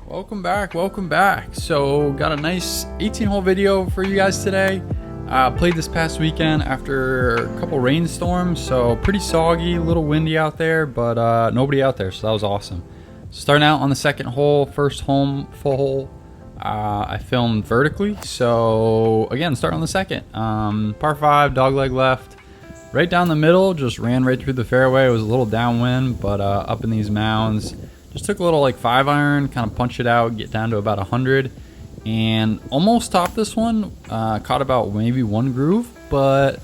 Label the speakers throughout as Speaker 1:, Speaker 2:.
Speaker 1: Welcome back. So got a nice 18-hole video for you guys today. Played this past weekend after a couple rainstorms, so pretty soggy, a little windy out there, but nobody out there, so that was awesome. So starting out on the second hole, first home full hole, I filmed vertically. So again, starting on the second, par 5, dogleg left, right down the middle, just ran right through the fairway. It was a little downwind, but up in these mounds. Just took a little like 5-iron, kind of punch it out, get down to about 100, and almost topped this one. Caught about maybe one groove, but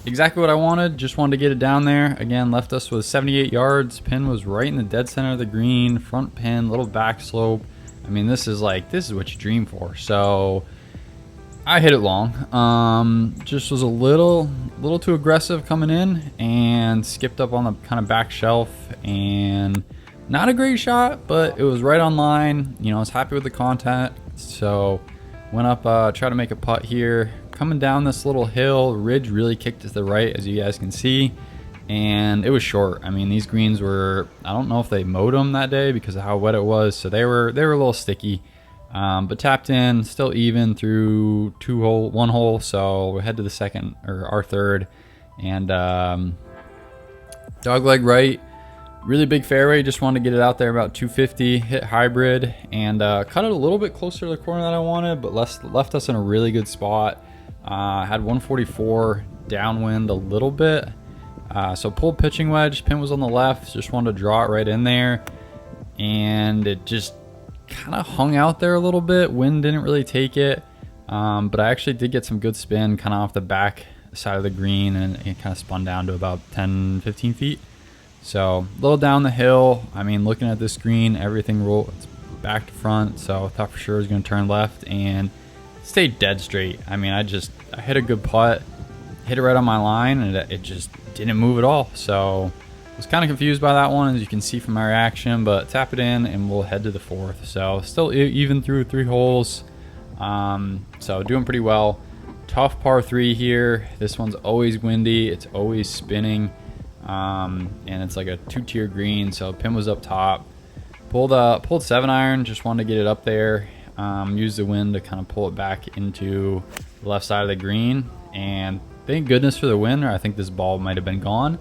Speaker 1: exactly what I wanted. Just wanted to get it down there. Again, left us with 78 yards. Pin was right in the dead center of the green. Front pin, little back slope. I mean, this is what you dream for. So I hit it long. Just was a little too aggressive coming in, and skipped up on the kind of back shelf, and not a great shot, but it was right on line. You know, I was happy with the contact, so went up, try to make a putt here. Coming down this little hill, ridge really kicked to the right, as you guys can see, and it was short. I mean, these greens were, I don't know if they mowed them that day because of how wet it was, so they were a little sticky. But tapped in, still even through one hole, so we head to the second, or our third, and dogleg right. Really big fairway, just wanted to get it out there about 250, hit hybrid, and cut it a little bit closer to the corner that I wanted, but left us in a really good spot. Had 144, downwind a little bit, so pulled pitching wedge, pin was on the left, just wanted to draw it right in there, and it just kind of hung out there a little bit. Wind didn't really take it, but I actually did get some good spin kind of off the back side of the green, and it kind of spun down to about 10-15 feet. So a little down the hill. I mean, looking at this green, everything rolled back to front, so I thought for sure it was going to turn left, and stayed dead straight. I mean, I hit a good putt, hit it right on my line, and it just didn't move at all. So I was kind of confused by that one, as you can see from my reaction, but tap it in and we'll head to the fourth. So still even through 3 holes, so doing pretty well. Tough par 3 here. This one's always windy, it's always spinning. And it's like a 2-tier green, so pin was up top. Pulled 7-iron, just wanted to get it up there. Used the wind to kind of pull it back into the left side of the green, and thank goodness for the wind, or I think this ball might have been gone.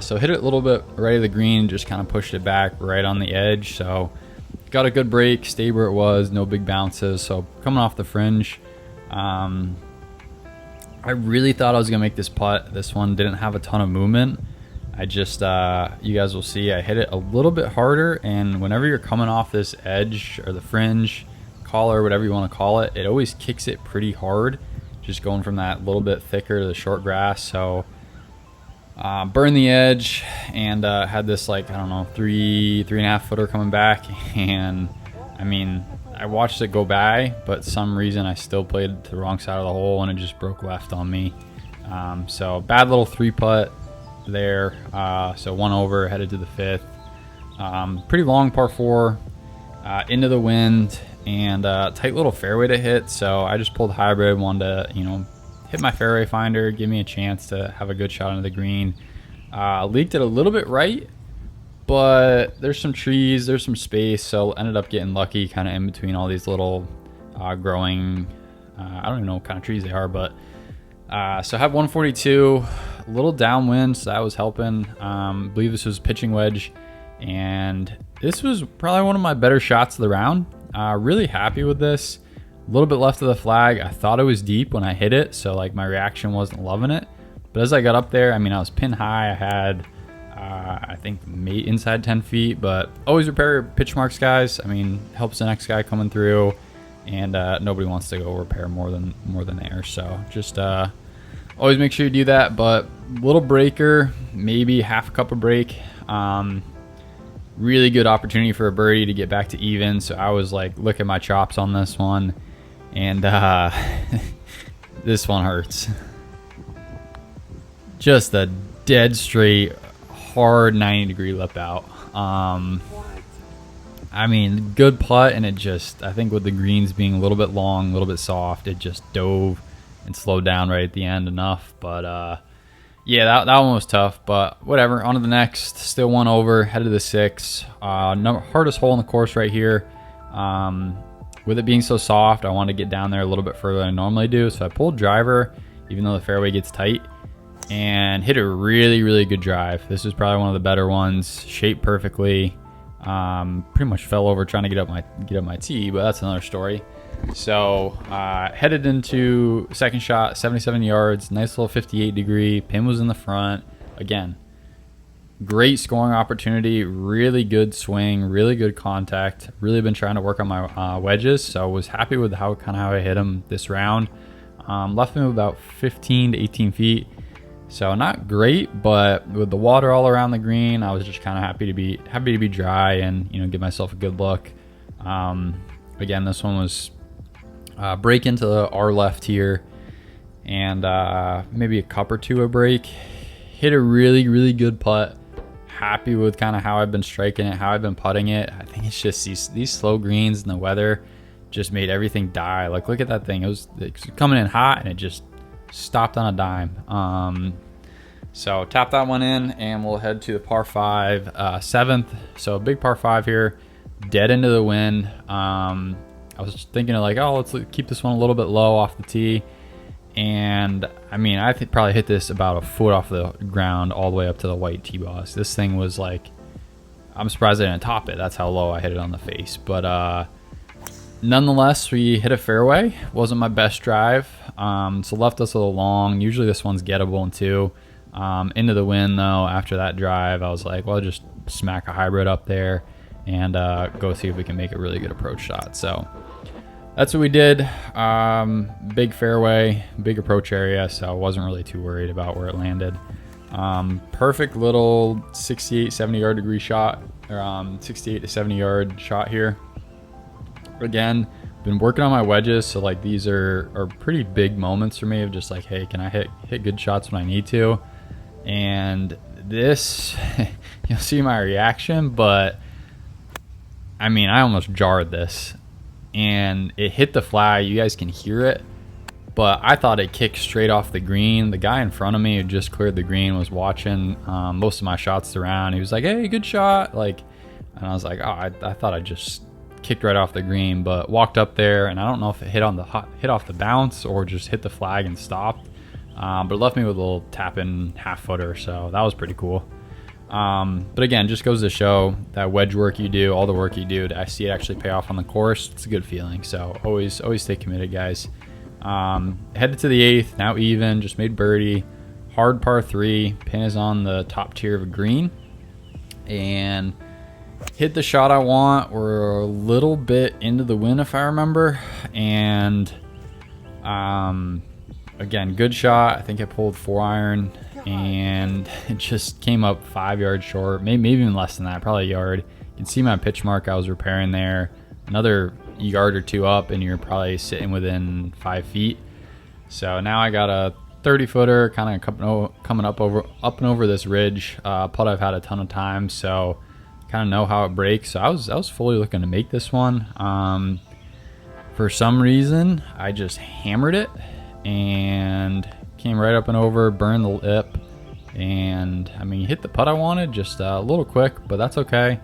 Speaker 1: So hit it a little bit right of the green, just kind of pushed it back right on the edge. So got a good break, stayed where it was, no big bounces. So coming off the fringe, I really thought I was gonna make this putt. This one didn't have a ton of movement. I just, you guys will see, I hit it a little bit harder, and whenever you're coming off this edge or the fringe, collar, whatever you want to call it, it always kicks it pretty hard, just going from that little bit thicker to the short grass. So burned the edge, and had this, like, I don't know, 3.5 footer coming back, and I mean, I watched it go by, but some reason I still played to the wrong side of the hole, and it just broke left on me. So bad little 3-putt there. So 1 over, headed to the 5th. Pretty long par 4, into the wind, and tight little fairway to hit. So I just pulled hybrid, wanted to, hit my fairway finder, give me a chance to have a good shot into the green. Leaked it a little bit right, but there's some trees, there's some space, so ended up getting lucky kind of in between all these little growing, I don't even know what kind of trees they are, but so I have 142, a little downwind, so that was helping. I believe this was pitching wedge, and this was probably one of my better shots of the round. Really happy with this. A little bit left of the flag. I thought it was deep when I hit it, so like my reaction wasn't loving it. But as I got up there, I mean, I was pin high. I had, I think, inside 10 feet, but always repair your pitch marks, guys. I mean, helps the next guy coming through, and nobody wants to go repair more than air. So just always make sure you do that. But little breaker, maybe half a cup of break. Really good opportunity for a birdie to get back to even. So I was like, look at my chops on this one, and this one hurts. Just a dead straight, hard 90-degree lip out. I mean, good putt, and it just, I think with the greens being a little bit long, a little bit soft, it just dove and slowed down right at the end enough. But yeah, that one was tough, but whatever. On to the next. Still 1 over, headed to the 6. Hardest hole in the course right here. With it being so soft, I wanted to get down there a little bit further than I normally do. So I pulled driver, even though the fairway gets tight, and hit a really, really good drive. This was probably one of the better ones, shaped perfectly. Pretty much fell over trying to get up my tee, but that's another story. So headed into second shot, 77 yards, nice little 58 degree. Pin was in the front. Again, great scoring opportunity, really good swing, really good contact. Really been trying to work on my wedges, so I was happy with how I hit them this round. Left them about 15 to 18 feet, so not great, but with the water all around the green, I was just kind of happy to be dry and give myself a good look. Again, this one was break into our left here, and maybe a cup or two of break. Hit a really, really good putt. Happy with kind of how I've been striking it, how I've been putting it. I think it's just these slow greens and the weather just made everything die. Like, look at that thing. It was coming in hot and it just stopped on a dime. So tap that one in, and we'll head to the par 5, 7th. So a big par 5 here, dead into the wind. I was thinking of like, oh, let's keep this one a little bit low off the tee. And I mean, I probably hit this about a foot off the ground all the way up to the white tee box. This thing was like, I'm surprised I didn't top it. That's how low I hit it on the face. But nonetheless, we hit a fairway. Wasn't my best drive. So left us a little long. Usually this one's gettable in 2. Into the wind though, after that drive, I was like, well, just smack a hybrid up there and go see if we can make a really good approach shot. So that's what we did. Big fairway, big approach area, so I wasn't really too worried about where it landed. Perfect little 68, 70 yard degree shot, or 68 to 70 yard shot here. Again, been working on my wedges, so like these are pretty big moments for me of just like, hey, can I hit good shots when I need to? And this, you'll see my reaction, but I mean, I almost jarred this. And it hit the flag. You guys can hear it, but I thought it kicked straight off the green. The guy in front of me who just cleared the green was watching most of my shots around. He was like, hey, good shot. Like, and I was like, oh, I thought I just kicked right off the green, but walked up there, and I don't know if it hit off the bounce or just hit the flag and stopped, but it left me with a little tap-in half footer, so that was pretty cool. But again, just goes to show that wedge work you do, all the work you do, to see it actually pay off on the course. It's a good feeling. So always stay committed, guys. Headed to the 8th, now even, just made birdie, hard par 3, pin is on the top tier of a green, and hit the shot I want. We're a little bit into the wind, if I remember, and again, good shot. I think I pulled 4-iron, and it just came up 5 yards short, maybe even less than that, probably a yard. You can see my pitch mark I was repairing there. Another yard or 2 up, and you're probably sitting within 5 feet. So now I got a 30-footer kind of coming up and over this ridge. Putt I've had a ton of times, so kind of know how it breaks. So I was fully looking to make this one. For some reason, I just hammered it and came right up and over, burned the lip, and I mean, hit the putt I wanted, just a little quick, but that's okay.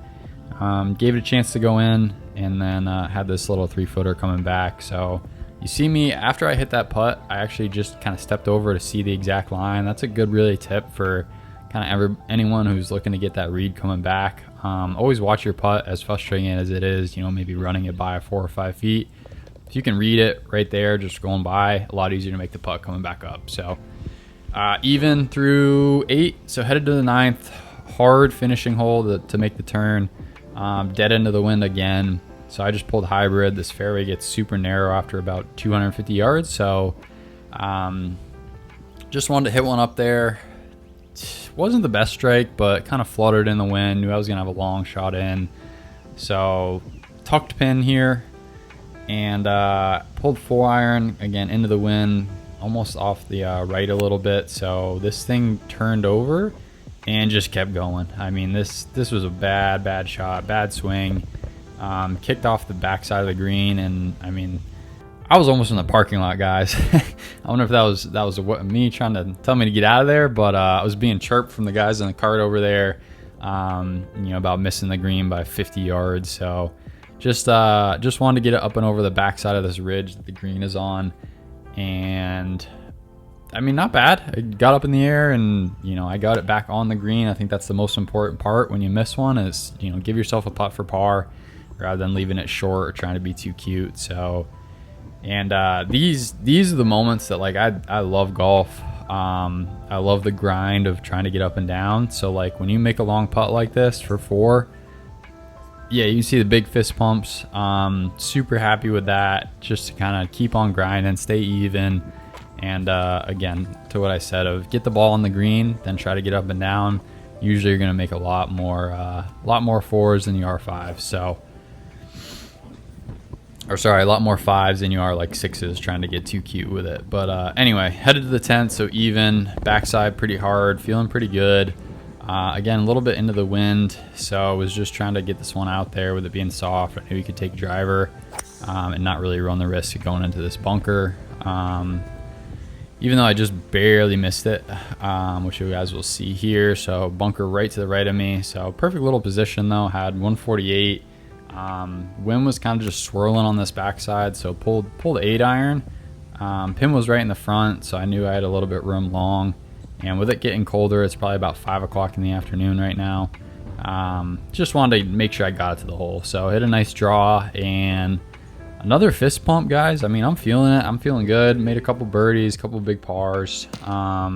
Speaker 1: Gave it a chance to go in, and then had this little 3-footer coming back. So you see me, after I hit that putt, I actually just kind of stepped over to see the exact line. That's a good really tip for kind of anyone who's looking to get that read coming back. Always watch your putt, as frustrating as it is, maybe running it by 4 or 5 feet. If you can read it right there, just going by, a lot easier to make the putt coming back up. So even through 8, so headed to the 9th, hard finishing hole to make the turn, dead into the wind again. So I just pulled hybrid. This fairway gets super narrow after about 250 yards. So just wanted to hit one up there. Wasn't the best strike, but kind of fluttered in the wind. Knew I was going to have a long shot in. So tucked pin here. And pulled 4-iron again into the wind, almost off the right a little bit. So this thing turned over and just kept going. I mean, this was a bad shot, bad swing. Kicked off the backside of the green, and I mean, I was almost in the parking lot, guys. I wonder if that was me trying to tell me to get out of there, but I was being chirped from the guys in the cart over there, about missing the green by 50 yards. So just wanted to get it up and over the backside of this ridge that the green is on. And I mean, not bad. I got up in the air and, you know, I got it back on the green. I think that's the most important part when you miss one is, you know, give yourself a putt for par rather than leaving it short or trying to be too cute. So, and these are the moments that, like, I love golf. I love the grind of trying to get up and down. So, like, when you make a long putt like this for 4, yeah, you see the big fist pumps. Super happy with that, just to kind of keep on grinding, stay even. And again, to what I said of get the ball on the green, then try to get up and down. Usually you're going to make a lot more 4s than you are 5s. So, or sorry, a lot more 5s than you are like 6s trying to get too cute with it. But anyway, headed to the 10th, so even, backside pretty hard, feeling pretty good. Again, a little bit into the wind, so I was just trying to get this one out there with it being soft. I knew you could take driver and not really run the risk of going into this bunker. Even though I just barely missed it, which you guys will see here. So bunker right to the right of me. So perfect little position though, had 148. Wind was kind of just swirling on this backside, so pulled 8 iron. Pin was right in the front, so I knew I had a little bit room long. And with it getting colder, it's probably about 5 o'clock in the afternoon right now. Just wanted to make sure I got it to the hole. So hit a nice draw and another fist pump, guys. I mean, I'm feeling it. I'm feeling good. Made a couple birdies, couple big pars. I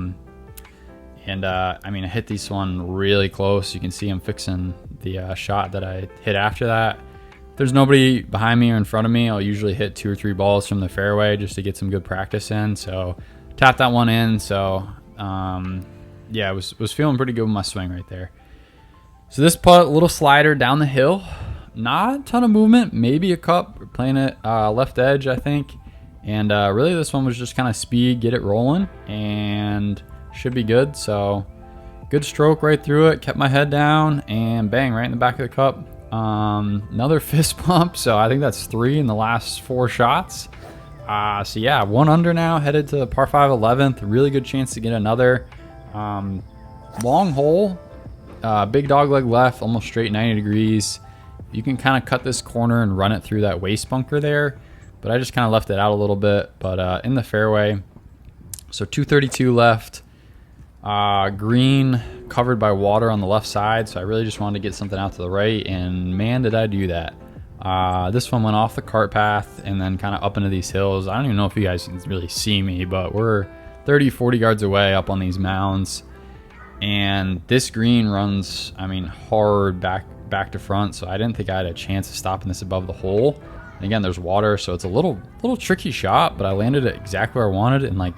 Speaker 1: mean, I hit this one really close. You can see I'm fixing the shot that I hit after that. If there's nobody behind me or in front of me, I'll usually hit 2 or 3 balls from the fairway just to get some good practice in. So tap that one in. So yeah, I was feeling pretty good with my swing right there. So this putt, a little slider down the hill. Not a ton of movement, maybe a cup. We're playing it left edge, I think. And really this one was just kind of speed, get it rolling, and should be good. So good stroke right through it, kept my head down, and bang, right in the back of the cup. Another fist pump, so I think that's 3 in the last 4 shots. So yeah, 1 under now, headed to par 5 11th. Really good chance to get another. Long hole, big dog leg left, almost straight 90 degrees. You can kind of cut this corner and run it through that waist bunker there, but I just kind of left it out a little bit. But in the fairway, so 232 left. Green covered by water on the left side, so I really just wanted to get something out to the right, and man, did I do that. This one went off the cart path and then kind of up into these hills. I don't even know if you guys can really see me, but we're 30-40 yards away up on these mounds, and this green runs, I mean, hard back to front, so I didn't think I had a chance of stopping this above the hole. And again, there's water, so it's a little tricky shot, but I landed it exactly where I wanted it, and like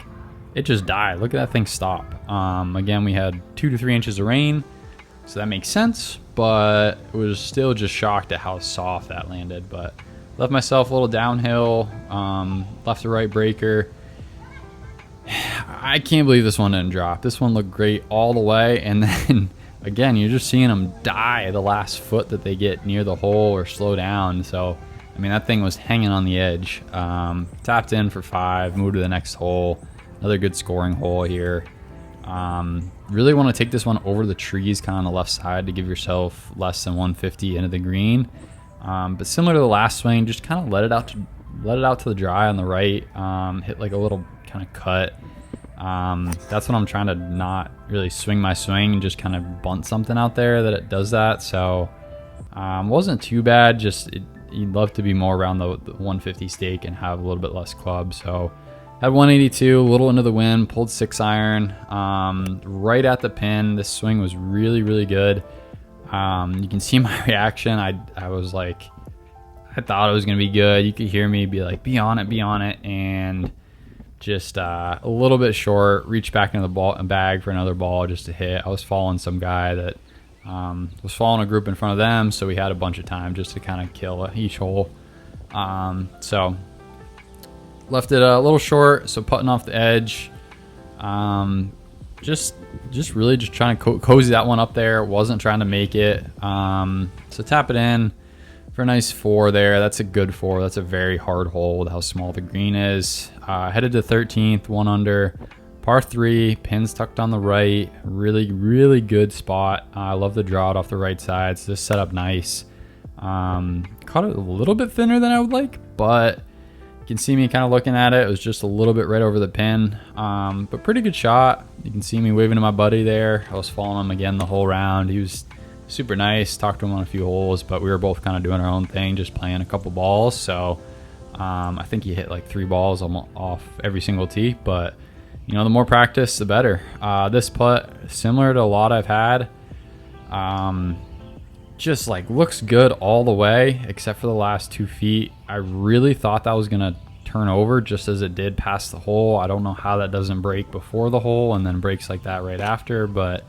Speaker 1: it just died. Look at that thing stop. Again, we had 2 to 3 inches of rain, so that makes sense, but it was still just shocked at how soft that landed. But left myself a little downhill, left to right breaker. I can't believe this one didn't drop. This one looked great all the way, and then again, you're just seeing them die the last foot that they get near the hole or slow down. So, I mean, that thing was hanging on the edge. Tapped in for 5, moved to the next hole. Another good scoring hole here. Really want to take this one over the trees, kind of on the left side, to give yourself less than 150 into the green. But similar to the last swing, just kind of let it out to the dry on the right. Hit like a little kind of cut. That's what I'm trying to not really swing my swing and just kind of bunt something out there that it does that. So wasn't too bad. Just you'd love to be more around the 150 stake and have a little bit less club. So had 182, a little into the wind, pulled 6 iron right at the pin. This swing was really, really good. You can see my reaction. I was like, I thought it was gonna be good. You could hear me be like, be on it, and just a little bit short. Reached back into the bag for another ball just to hit. I was following some guy that was following a group in front of them, so we had a bunch of time just to kind of kill each hole. So left it a little short, so putting off the edge. Just really just trying to cozy that one up there. Wasn't trying to make it. So tap it in for a nice 4 there. That's a good 4. That's a very hard hole with how small the green is. Headed to 13th, 1 under, par 3, pins tucked on the right. Really, really good spot. I love the draw it off the right side. So this set up nice. Caught it a little bit thinner than I would like, but you can see me kind of looking at it. It was just a little bit right over the pin, but pretty good shot. You can see me waving to my buddy there. I was following him again the whole round. He was super nice. Talked to him on a few holes, but we were both kind of doing our own thing, just playing a couple balls. So I think he hit like 3 balls off every single tee, but you know, the more practice, the better. This putt, similar to a lot I've had, just like looks good all the way except for the last 2 feet. I really thought that was gonna turn over just as it did past the hole. I don't know how that doesn't break before the hole and then breaks like that right after, but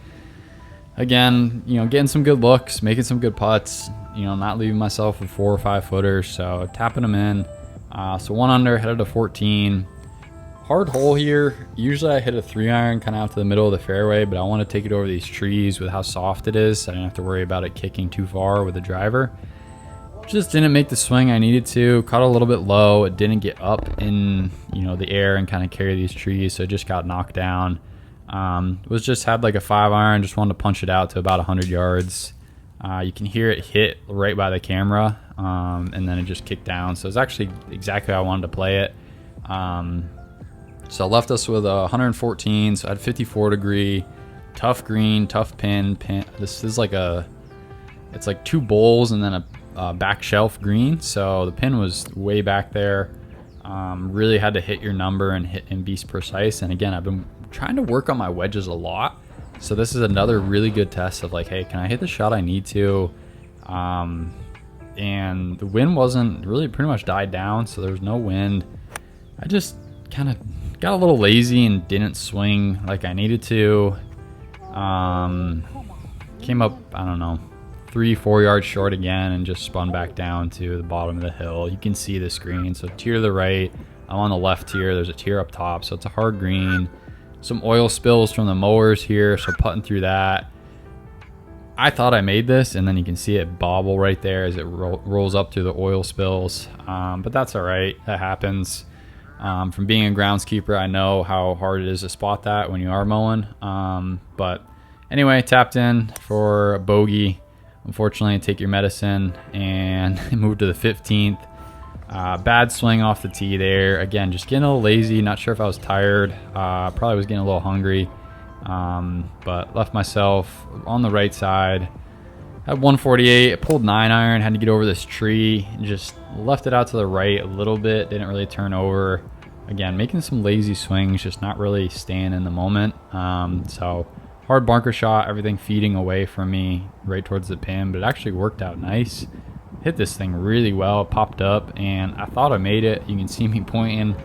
Speaker 1: again, you know, getting some good looks, making some good putts, you know, not leaving myself with 4 or 5 footers, so tapping them in. So 1 under, headed to 14. Hard hole here. Usually I hit a 3-iron kind of out to the middle of the fairway, but I want to take it over these trees with how soft it is, so I didn't have to worry about it kicking too far with the driver. Just didn't make the swing I needed to. Caught a little bit low. It didn't get up in, you know, the air and kind of carry these trees, so it just got knocked down. Was just had like a 5-iron. Just wanted to punch it out to about 100 yards. You can hear it hit right by the camera, and then it just kicked down. So it's actually exactly how I wanted to play it. So left us with a 114, so I had 54 degree, tough green, tough pin. This is like it's like 2 bowls and then a back shelf green. So the pin was way back there. Really had to hit your number and be precise. And again, I've been trying to work on my wedges a lot. So this is another really good test of like, hey, can I hit the shot I need to? And the wind wasn't really, pretty much died down, so there was no wind. I just kind of got a little lazy and didn't swing like I needed to. Came up, I don't know, 3-4 yards short again and just spun back down to the bottom of the hill. You can see the screen. So tier to the right, I'm on the left tier. There's a tier up top, so it's a hard green. Some oil spills from the mowers here, so putting through that. I thought I made this, and then you can see it bobble right there as it rolls up through the oil spills. But that's all right. That happens. From being a groundskeeper, I know how hard it is to spot that when you are mowing. But anyway, tapped in for a bogey. Unfortunately, take your medicine and moved to the 15th. Bad swing off the tee there. Again, just getting a little lazy. Not sure if I was tired. Probably was getting a little hungry. But left myself on the right side. Had 148. I pulled 9-iron. Had to get over this tree. And just left it out to the right a little bit. Didn't really turn over. Again, making some lazy swings. Just not really staying in the moment. So hard bunker shot. Everything feeding away from me right towards the pin. But it actually worked out nice. Hit this thing really well. Popped up. And I thought I made it. You can see me pointing.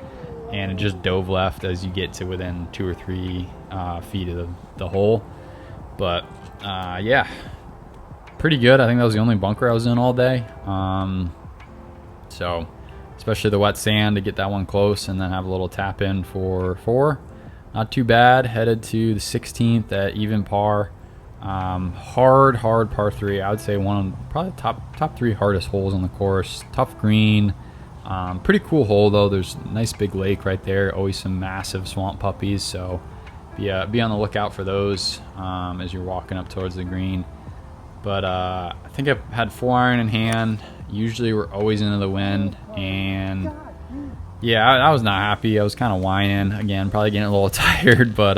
Speaker 1: And it just dove left as you get to within 2 or 3 feet of the hole. But yeah, pretty good. I think that was the only bunker I was in all day. So especially the wet sand to get that one close and then have a little tap in for 4. Not too bad. Headed to the 16th at even par. Hard par 3. I would say one of probably top 3 hardest holes on the course. Tough green. Pretty cool hole though. There's a nice big lake right there. Always some massive swamp puppies, so be on the lookout for those as you're walking up towards the green. But I think I've had 4-iron in hand. Usually we're always into the wind, and yeah, I was not happy. I was kind of whining again, probably getting a little tired, but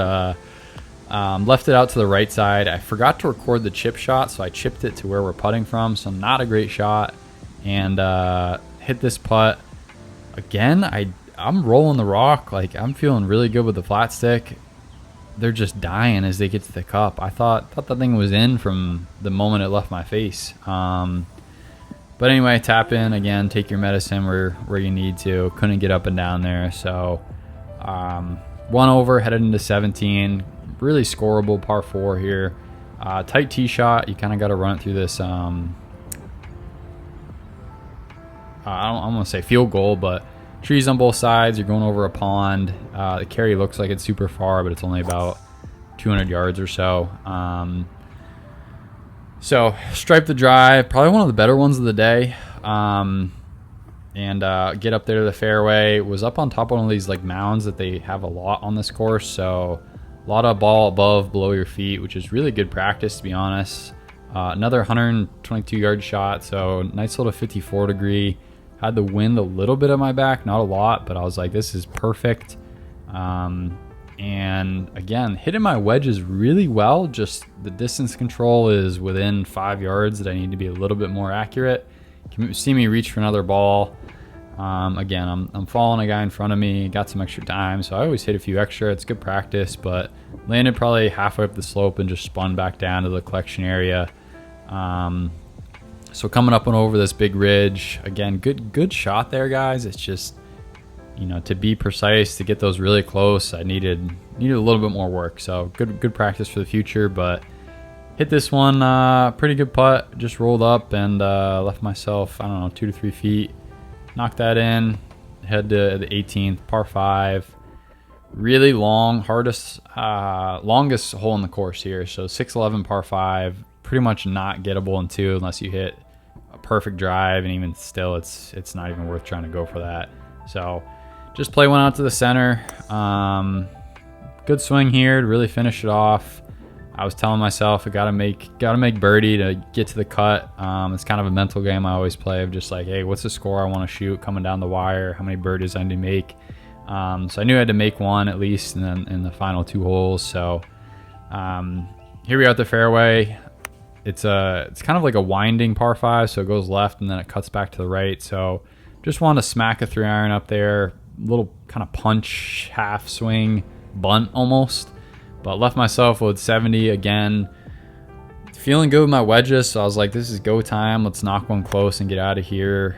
Speaker 1: left it out to the right side. I forgot to record the chip shot, so I chipped it to where we're putting from, so not a great shot. And hit this putt again. I'm rolling the rock. Like, I'm feeling really good with the flat stick. They're just dying as they get to the cup. I thought the thing was in from the moment it left my face. But anyway, tap in again, take your medicine where you need to. Couldn't get up and down there, so 1 over, headed into 17. Really scoreable par 4 here. Tight tee shot. You kind of got to run it through this I don't want to say field goal, but trees on both sides. You're going over a pond. The carry looks like it's super far, but it's only about 200 yards or so. So stripe the drive, probably one of the better ones of the day. And get up there to the fairway. Was up on top of one of these like mounds that they have a lot on this course. So a lot of ball above, below your feet, which is really good practice, to be honest. Another 122-yard shot, so nice little 54 degree. Had the wind a little bit at my back, not a lot, but I was like, this is perfect. And again, hitting my wedges really well, just the distance control is within 5 yards that I need to be a little bit more accurate. You can see me reach for another ball. Again, I'm following a guy in front of me, got some extra time, so I always hit a few extra. It's good practice, but landed probably halfway up the slope and just spun back down to the collection area. So coming up and over this big ridge, again, good shot there, guys. It's just, you know, to be precise, to get those really close, I needed a little bit more work. So good practice for the future, but hit this one, pretty good putt. Just rolled up and left myself, I don't know, 2 to 3 feet. Knocked that in, head to the 18th, par 5. Really long, longest hole in the course here. So 611 par 5, pretty much not gettable in 2 unless you hit a perfect drive, and even still, it's not even worth trying to go for that. So just play one out to the center. Good swing here to really finish it off. I was telling myself I gotta make birdie to get to the cut. It's kind of a mental game I always play of just like, hey, what's the score I want to shoot coming down the wire? How many birdies I need to make? So I knew I had to make one at least, and then in the final 2 holes. So here we are at the fairway. It's kind of like a winding par 5, so it goes left and then it cuts back to the right. So just wanted to smack a 3-iron up there, little kind of punch, half swing, bunt almost. But left myself with 70 again. Feeling good with my wedges, so I was like, this is go time. Let's knock one close and get out of here.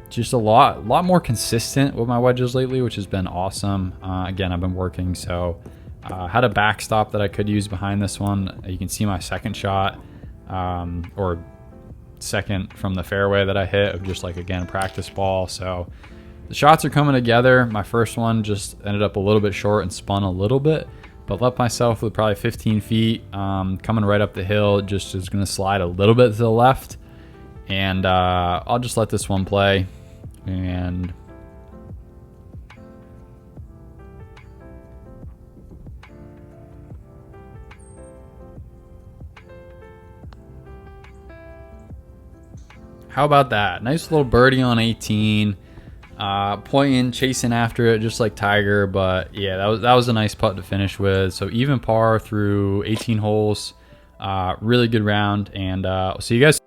Speaker 1: Just a lot more consistent with my wedges lately, which has been awesome. Again, I've been working, so had a backstop that I could use behind this one. You can see my second shot, or second from the fairway that I hit, of just like, again, practice ball. So the shots are coming together. My first one just ended up a little bit short and spun a little bit, but left myself with probably 15 feet, coming right up the hill. Just is going to slide a little bit to the left, and I'll just let this one play. And how about that? Nice little birdie on 18. Pointing, chasing after it just like Tiger, but yeah, that was a nice putt to finish with. So even par through 18 holes. Really good round, and see you guys